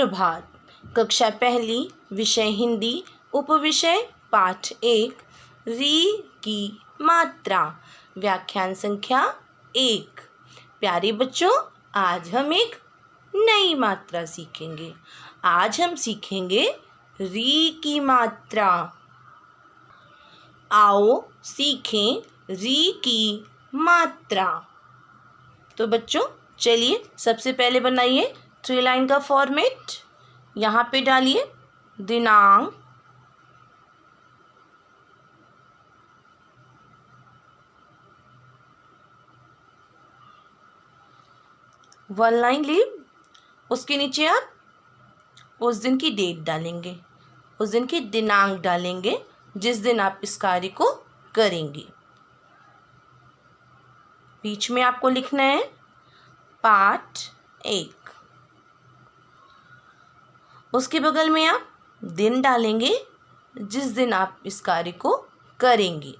सुप्रभात। कक्षा पहली, विषय हिंदी, उपविषय पाठ 1, री की मात्रा, व्याख्यान संख्या 1। प्यारे बच्चों, आज हम एक नई मात्रा सीखेंगे। आज हम सीखेंगे री की मात्रा। आओ सीखें री की मात्रा। तो बच्चों चलिए सबसे पहले बनाइए 3 लाइन का फॉर्मेट। यहाँ पे डालिए दिनांक, वन लाइन लीव, उसके नीचे आप उस दिन की डेट डालेंगे, उस दिन की दिनांक डालेंगे जिस दिन आप इस कार्य को करेंगे। बीच में आपको लिखना है पाठ 1। उसके बगल में आप दिन डालेंगे जिस दिन आप इस कार्य को करेंगे।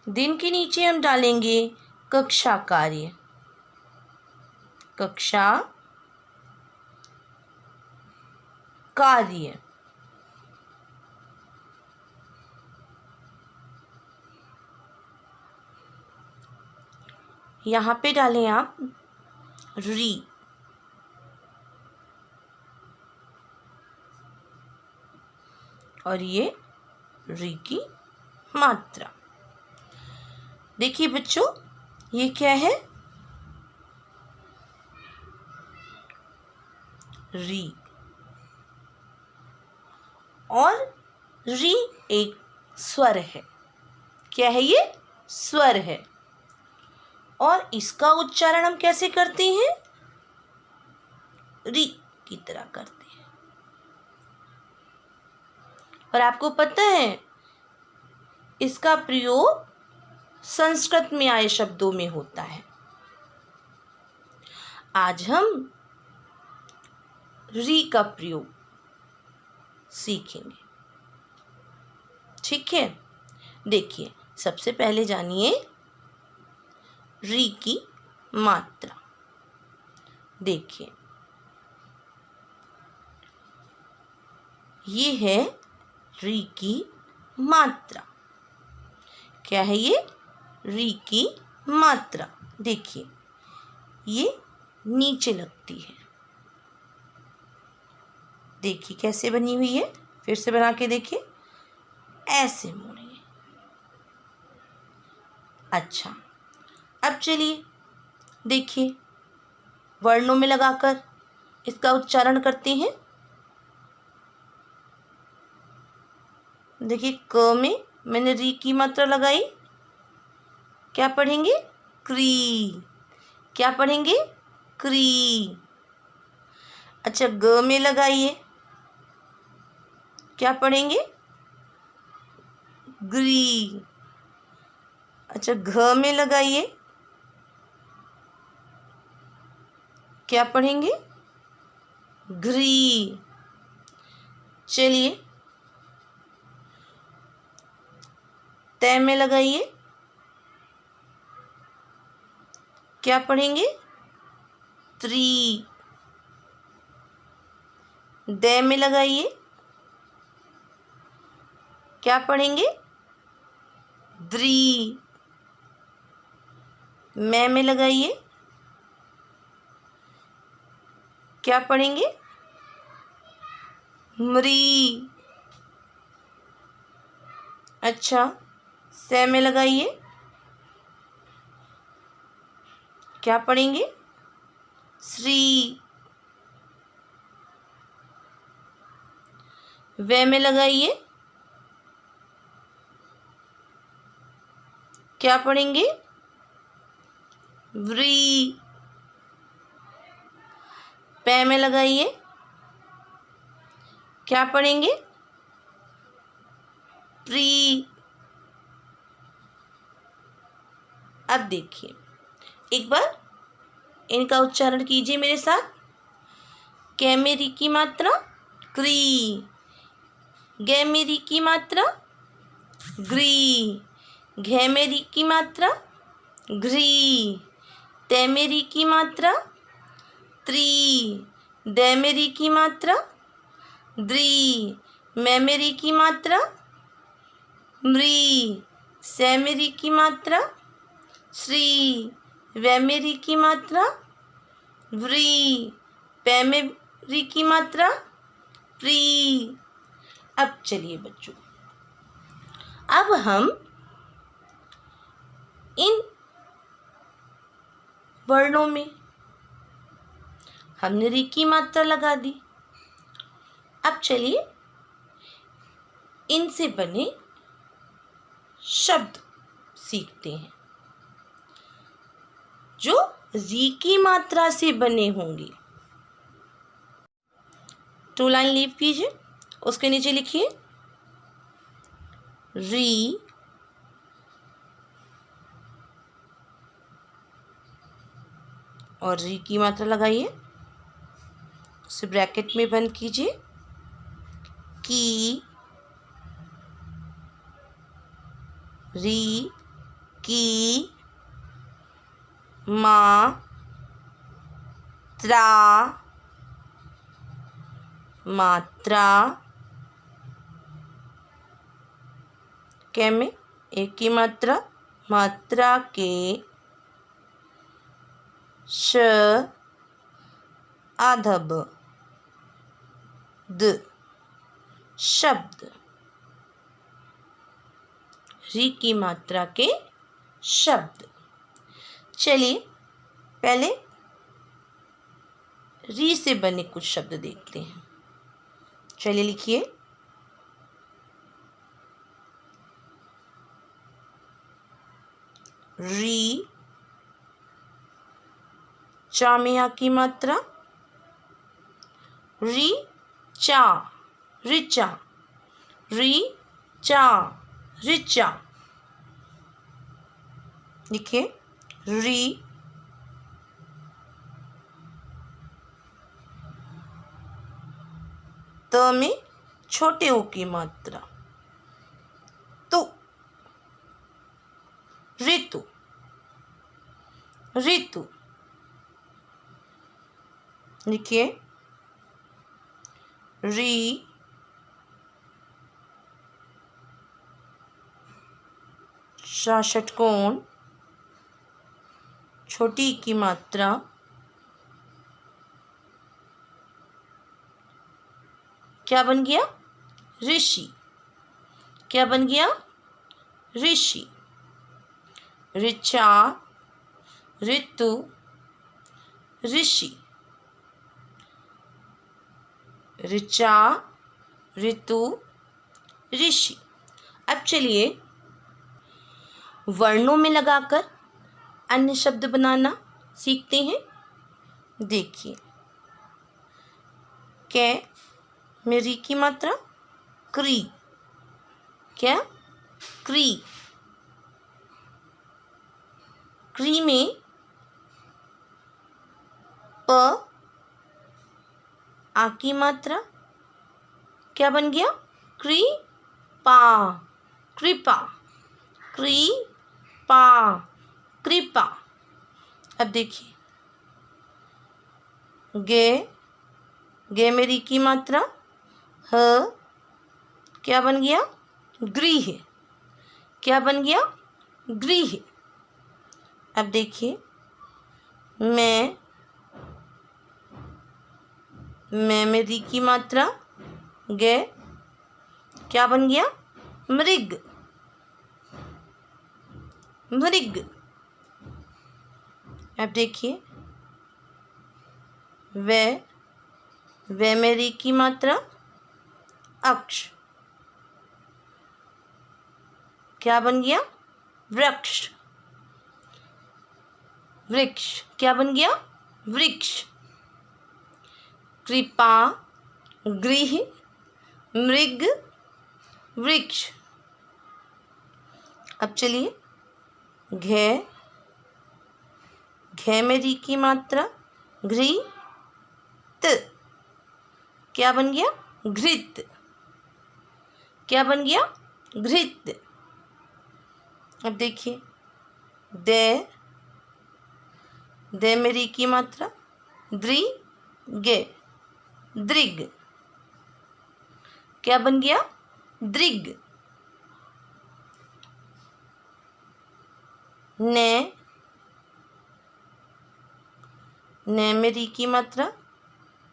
दिन के नीचे हम डालेंगे कक्षा कार्य, कक्षा कार्य। यहाँ पे डालें आप री, और ये री की मात्रा। देखिए बच्चों, ये क्या है? री, और री एक स्वर है। क्या है ये? स्वर है। और इसका उच्चारण हम कैसे करते हैं? री की तरह करते हैं। और आपको पता है इसका प्रयोग संस्कृत में आए शब्दों में होता है। आज हम री का प्रयोग सीखेंगे, ठीक है? देखिए सबसे पहले जानिए री की मात्रा। देखिए ये है री की मात्रा। क्या है ये? री की मात्रा। देखिए ये नीचे लगती है। देखिए कैसे बनी हुई है, फिर से बना के देखिए। ऐसे मोड़िए। अच्छा, अब चलिए देखिए वर्णों में लगाकर इसका उच्चारण करते हैं। देखिए क में मैंने री की मात्रा लगाई। क्या पढ़ेंगे? क्री। क्या पढ़ेंगे? क्री। अच्छा, ग में लगाइए। क्या पढ़ेंगे? ग्री। अच्छा, घ में लगाइए। क्या पढ़ेंगे? घ्री। चलिए तय में लगाइए। क्या पढ़ेंगे? त्री। दे में लगाइए। क्या पढ़ेंगे? द्री। में लगाइए। क्या पढ़ेंगे? म्री। अच्छा, से में लगाइए। क्या पढ़ेंगे? श्री। वे में लगाइए। क्या पढ़ेंगे? व्री। पे में लगाइए। क्या पढ़ेंगे? प्री। अब देखिए एक बार इनका उच्चारण कीजिए मेरे साथ। कै में री की मात्रा क्री, गे में री की मात्रा ग्री, घे में री की मात्रा घ्री, ते में री की मात्रा त्री, दे मेरी की मात्रा द्री, मैं मेरी की मात्रा म्री, से मेरी की मात्रा श्री, वे मेरी की मात्रा व्री, पे मेरी की मात्रा प्री। अब चलिए बच्चों, अब हम इन वर्णों में हमने री की मात्रा लगा दी। अब चलिए इनसे बने शब्द सीखते हैं जो री की मात्रा से बने होंगे। 2 लाइन लीव कीजिए, उसके नीचे लिखिए री और री की मात्रा लगाइए, उसे ब्रैकेट में बंद कीजिए। की, री की मात्रा, मात्रा के में एक की मात्रा, मात्रा के श आधब द शब्द, री की मात्रा के शब्द। चलिए पहले री से बने कुछ शब्द देखते हैं। चलिए लिखिए री, चा में या की मात्रा री चा, रिचा, री चा, रिचा। लिखिए री, त में छोटे ओ की मात्रा तु, ऋतु, ऋतु। लिखिए री, शा षटकोण, छोटी की मात्रा क्या बन गया ऋषि, क्या बन गया ऋषि। ऋचा, ऋतु, ऋषि, ऋचा, ऋतु, ऋषि। अब चलिए वर्णों में लगाकर अन्य शब्द बनाना सीखते हैं। देखिए कै में री की मात्रा क्री, क्या क्री, क्री में प आ की मात्रा क्या बन गया कृपा, कृपा, कृपा, कृपा। अब देखिए गे, गे में री की मात्रा ह क्या बन गया गृह, क्या बन गया गृह। अब देखिए मैं में री की मात्रा गे क्या बन गया मृग, मृग। अब देखिए वे में री की मात्रा अक्ष क्या बन गया वृक्ष, वृक्ष क्या बन गया वृक्ष। कृपा, गृह, मृग, वृक्ष। अब चलिए घे, घे में री की मात्रा घृत क्या बन गया घृत, क्या बन गया घृत। अब देखिए दे में री की मात्रा द्रि गे दृग। क्या बन गया? दृग। न, न में री की मात्रा,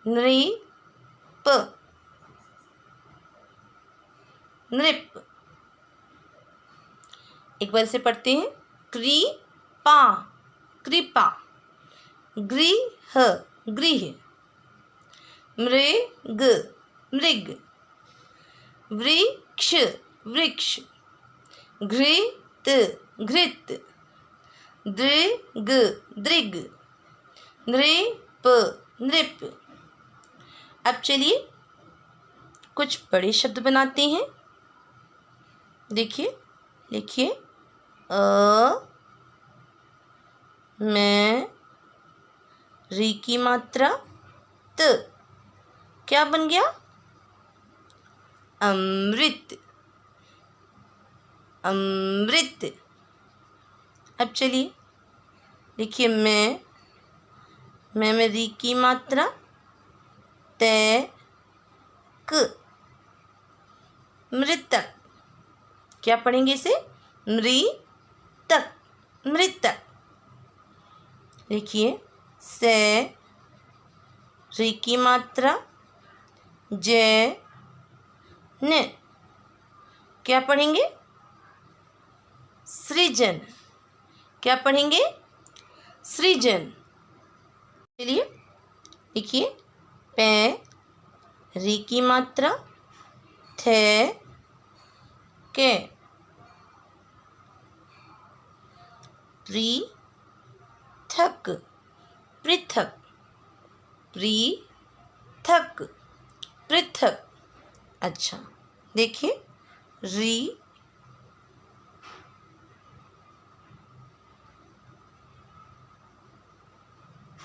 नृप, नृप। एक बार से पढ़ते हैं। कृपा, कृपा। गृह, गृह। मृग, मृग। वृक्ष, वृक्ष। घृत, घृत। दृग, दृग। नृप, नृप। अब चलिए कुछ बड़े शब्द बनाते हैं। देखिए, लिखिए। मैं, री की मात्रा, त। क्या बन गया? अमृत, अमृत। अब चलिए लिखिए। मैं में री की मात्रा, तय, क, मृतक। क्या पढ़ेंगे इसे? मृतक, मृतक। लिखिए। से, री की मात्रा, जय, न। क्या पढ़ेंगे? सृजन। क्या पढ़ेंगे? सृजन। चलिए लिखिए। पै, री की मात्रा, थे, के। पृथक, पृथक। पृथक, पृथक। अच्छा, देखिए। री,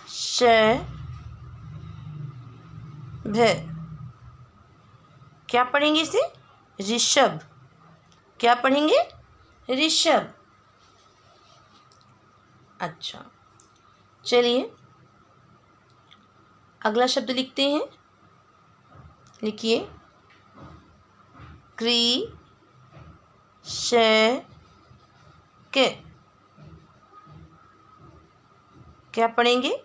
श, भ। क्या पढ़ेंगे इसे? ऋषभ। क्या पढ़ेंगे? ऋषभ। अच्छा, चलिए अगला शब्द लिखते हैं। लिखिए। कृ, श, के। क्या पढ़ेंगे?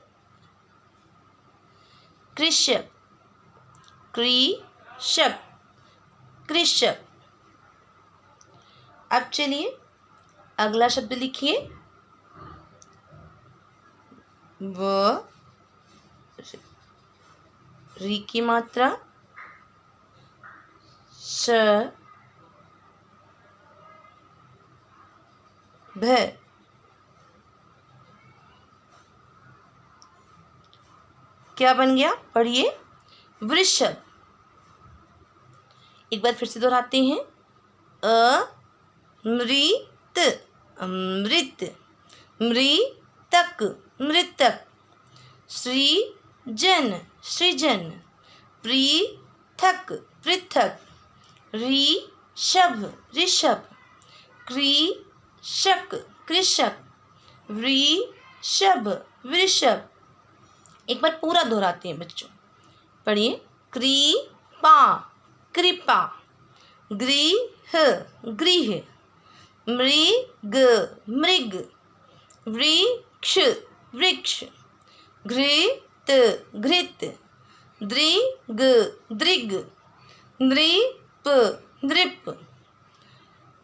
कृषक, कृषक, कृषक। अब चलिए अगला शब्द लिखिए। व, री की मात्रा, श, भ। क्या बन गया? पढ़िए। वृषभ। एक बार फिर से दोहराते हैं। अमृत, अमृत। मृतक, मृतक। सृजन, सृजन। पृथक, पृथक। ऋषभ, ऋषभ। कृषक, कृषक। वृषभ, वृषभ। एक बार पूरा दोहराते हैं बच्चों। पढ़िए। कृपा, कृपा। गृह, गृह। मृग, मृग। वृक्ष, वृक्ष। घृत, घृत। दृग, दृग। नृप, नृप।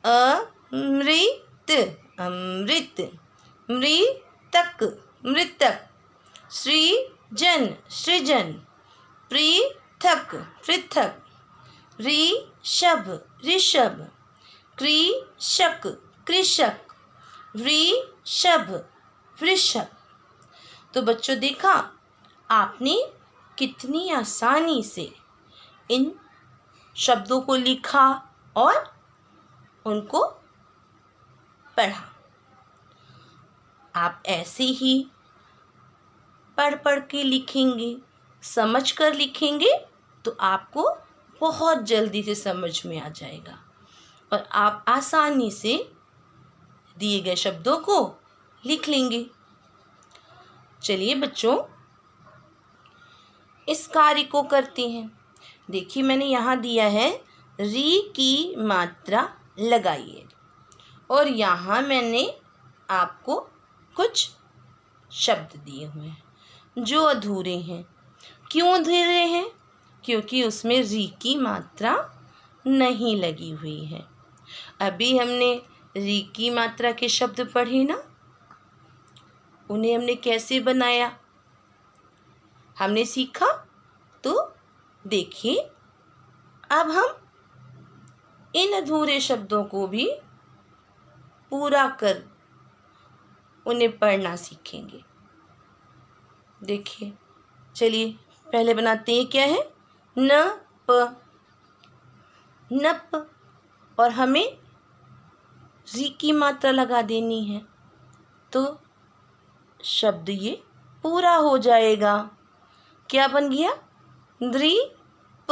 अमृत, अमृत। मृतक, मृतक। सृजन, सृजन। पृथक, पृथक। ऋषभ, ऋषभ। कृषक, कृषक। वृषभ, वृषभ। तो बच्चों देखा आपने कितनी आसानी से इन शब्दों को लिखा और उनको पढ़ा। आप ऐसे ही पढ़ पढ़ के लिखेंगे, समझ कर लिखेंगे तो आपको बहुत जल्दी से समझ में आ जाएगा और आप आसानी से दिए गए शब्दों को लिख लेंगे। चलिए बच्चों इस कार्य को करते हैं। देखिए मैंने यहाँ दिया है री की मात्रा लगाइए और यहाँ मैंने आपको कुछ शब्द दिए हुए हैं जो अधूरे हैं। क्यों अधूरे हैं? क्योंकि उसमें री की मात्रा नहीं लगी हुई है। अभी हमने री की मात्रा के शब्द पढ़े ना, उन्हें हमने कैसे बनाया हमने सीखा। तो देखिए अब हम इन अधूरे शब्दों को भी पूरा कर उन्हें पढ़ना सीखेंगे। देखिए चलिए पहले बनाते हैं। क्या है? न प, नप, और हमें री की मात्रा लगा देनी है तो शब्द ये पूरा हो जाएगा। क्या बन गया? द्रीप,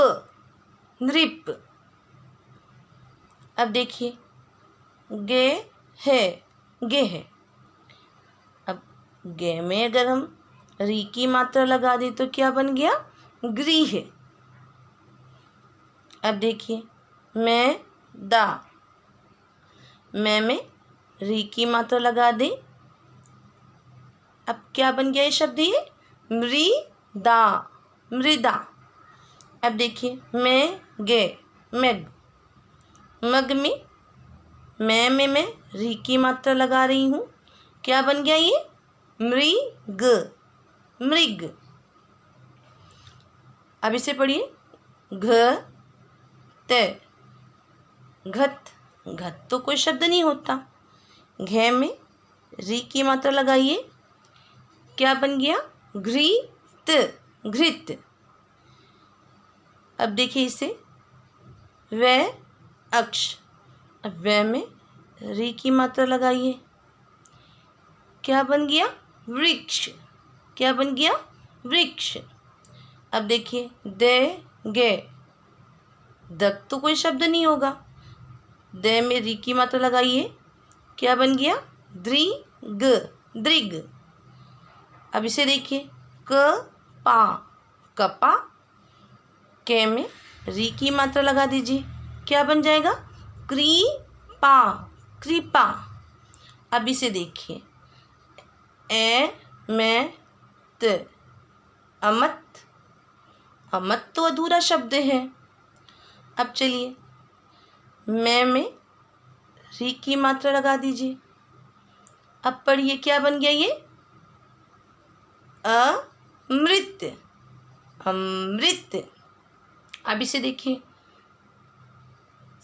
नृप। अब देखिए गे है, गे है। अब गे में अगर हम री की मात्रा लगा दें तो क्या बन गया? गृह। अब देखिए मैं दा, मैं में री की मात्रा लगा दें, अब क्या बन गया ये शब्द? ये मृदा, मृदा। अब देखिए मैं गे, मैग, मग में मैं री की मात्रा लगा रही हूँ, क्या बन गया ये? मृग, मृग। अब इसे पढ़िए घ त, घत, घत तो कोई शब्द नहीं होता। घे में री की मात्रा लगाइए, क्या बन गया? घृत, घृत। अब देखिए इसे व अक्ष, अब व में री की मात्रा लगाइए, क्या बन गया? वृक्ष, क्या बन गया? वृक्ष। अब देखिए दे गे, दक तो कोई शब्द नहीं होगा, दे में री की मात्रा लगाइए, क्या बन गया? द्रिग, द्रिग। अब इसे देखिए क पा, कपा, के में री की मात्रा लगा दीजिए, क्या बन जाएगा? कृपा, कृपा। अब इसे देखिए ए में त, अमत, अमत तो अधूरा शब्द है। अब चलिए मैं में री की मात्रा लगा दीजिए, अब पढ़िए क्या बन गया ये? अमृत, अमृत। अब इसे देखिए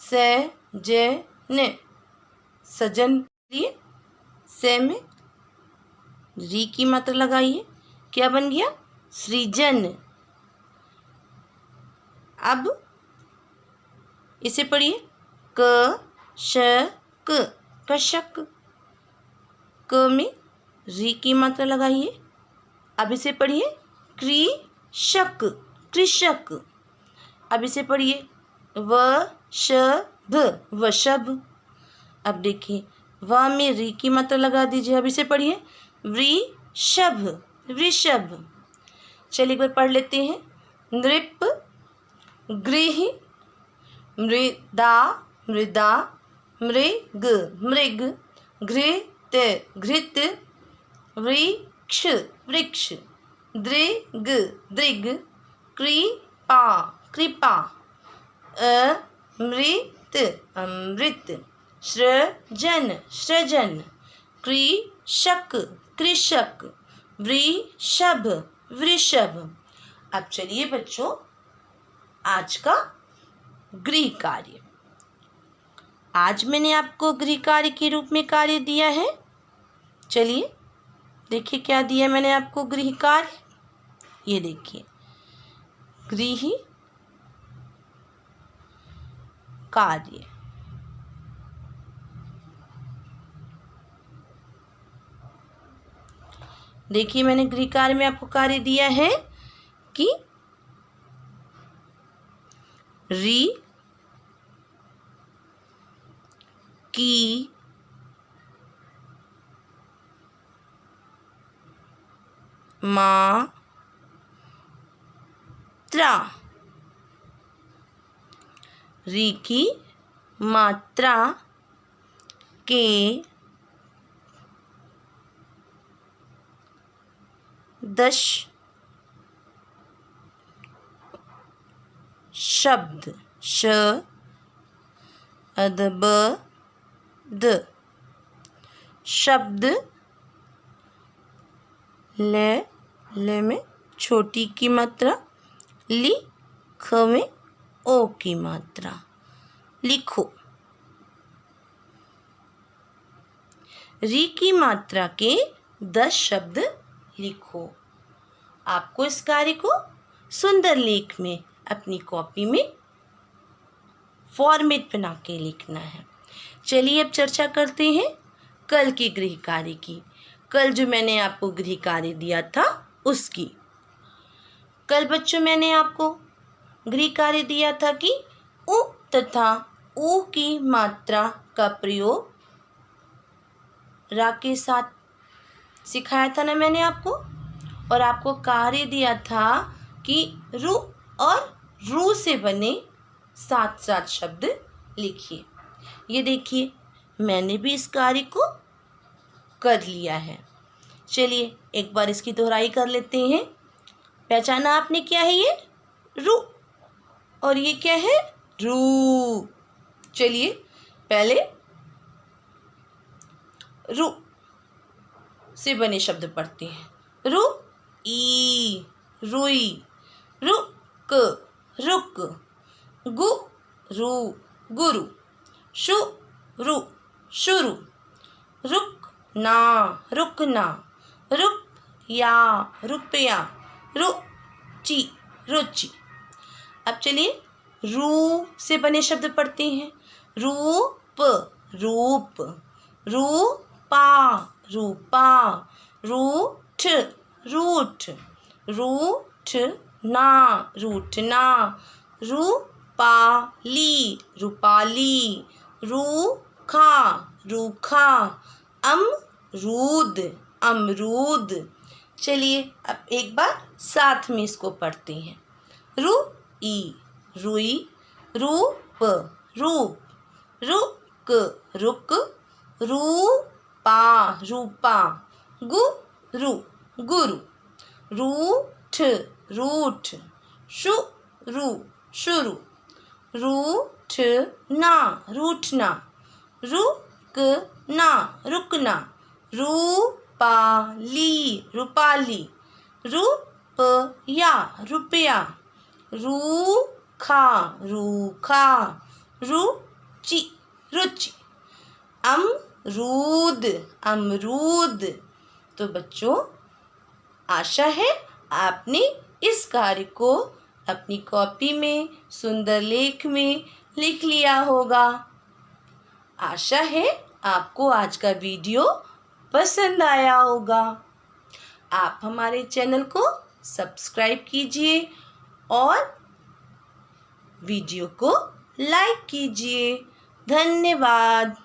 सजन, सजन, लिए से में री की मात्रा लगाइए, क्या बन गया? सृजन। अब इसे पढ़िए क श क, कशक, क में री की मात्रा लगाइए, अब इसे पढ़िए कृषक, कृषक। अब इसे पढ़िए वशभ, वशभ। अब देखिए व में री की मात्रा लगा दीजिए, अब इसे पढ़िए वृषभ, वृषभ। चलिए एक बार पढ़ लेते हैं। नृप, गृह, मृदा, मृदा, मृग, मृग, घृत, घृत, वृक्ष, वृक्ष, दृग, दृग, कृपा, कृपा, अमृत, अमृत, सृजन, सृजन, कृषक, कृषक, वृषभ, वृषभ। अब चलिए बच्चों आज का गृह कार्य, आज मैंने आपको गृह कार्य के रूप में कार्य दिया है। चलिए देखिए क्या दिया मैंने आपको गृह कार्य, ये देखिए गृह कार्य। देखिए मैंने गृह कार्य में आपको कार्य दिया है कि री की मात्रा मात्रा, री की मात्रा के 10 शब्द, श अद ब द, शब्द, ले में छोटी की मात्रा, ली ख में ओ की मात्रा, लिखो। री की मात्रा के 10 शब्द लिखो। आपको इस कार्य को सुंदर लेख में अपनी कॉपी में फॉर्मेट बना के लिखना है। चलिए अब चर्चा करते हैं कल के गृह कार्य की। कल जो मैंने आपको गृह कार्य दिया था उसकी। कल बच्चों मैंने आपको गृह कार्य दिया था कि उ तथा ऊ की मात्रा का प्रयोग रा के साथ सिखाया था ना मैंने आपको। और आपको कार्य दिया था कि रु और रू से बने 7 शब्द लिखिए। ये देखिए मैंने भी इस कार्य को कर लिया है। चलिए एक बार इसकी दोहराई कर लेते हैं। पहचाना आपने क्या है? ये रु और ये क्या है? रू। चलिए पहले रु से बने शब्द पढ़ते हैं। रु ई, रुई, रुक, रुक, गु रु, गुरु, शु रु, शुरू, रुक ना, रुकना, रुप या, रुपया, रुचि, रुचि। अब चलिए रू से बने शब्द पढ़ते हैं। रूप, रूप, रूपा, रूपा, रूठ, रूठ, रूठना, रूठना, रूपाली, रूपाली, रूखा, रूखा, अमरूद, अमरूद। चलिए अब एक बार साथ में इसको पढ़ते हैं। रु ई, रुई, रूप, रूप, रुक, रुक, रूपा, रूपा, गुरु, गुरु, रूठ, रूठ, शुरू, शुरू, रूठना, रूठना, रुकना, रुकना, रूपाली, रूपाली, रुपया, रुपया, रूखा, रूखा, रुचि, रुचि, अमरूद, अमरूद। तो बच्चों आशा है आपने इस कार्य को अपनी कॉपी में सुंदर लेख में लिख लिया होगा। आशा है आपको आज का वीडियो पसंद आया होगा। आप हमारे चैनल को सब्सक्राइब कीजिए और वीडियो को लाइक कीजिए। धन्यवाद।